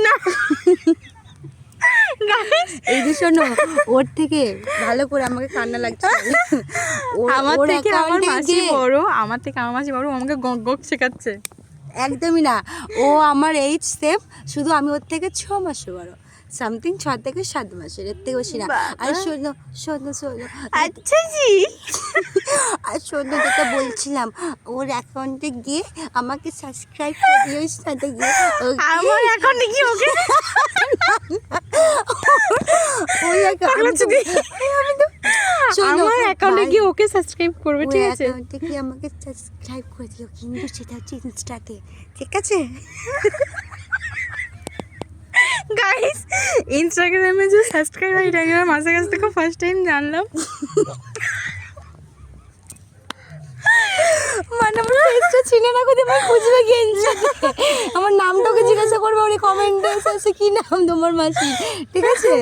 না এই যে শোনো, ওর থেকে ভালো করে আমাকে কান্না লাগছে। আমার থেকে আমার মাসি বড়, আমার থেকে আমার মাসি বড়, আমাকে গক গক শেখাচ্ছে। একদমই না, ও আমার এইজ সেম, শুধু আমি ওর থেকে 6 মাসে বড়, সামথিং 6 থেকে 7 মাসের, এর থেকে বেশি না। আর শোনো শোনো শোনো, আচ্ছা জি, আর শোনো যেটা বলছিলাম, ওর অ্যাকাউন্টে গিয়ে আমাকে সাবস্ক্রাইব করে দিও, ওর সাথে গিয়ে আমার অ্যাকাউন্টে কি ওকে ওই অ্যাকাউন্টে আমার অ্যাকাউন্টে গিয়ে ওকে সাবস্ক্রাইব করবে, ঠিক আছে? অ্যাকাউন্টে গিয়ে আমাকে সাবস্ক্রাইব করে দিও, কিন্তু সেটা হচ্ছে ইনস্টাতে, ঠিক আছে? গাইস, ইনস্টাগ্রামে যে সাবস্ক্রাইব এটা আমি আমার মাসের কাছ থেকে ফার্স্ট টাইম জানলাম। মানে আমার ফেসটা চিনে না, কোথায় আমার বুঝবে কি ইনস্টাতে, আমার নামটাকে জিজ্ঞাসা করবে উনি কমেন্টে, কি নাম তোমার মাসি, ঠিক আছে?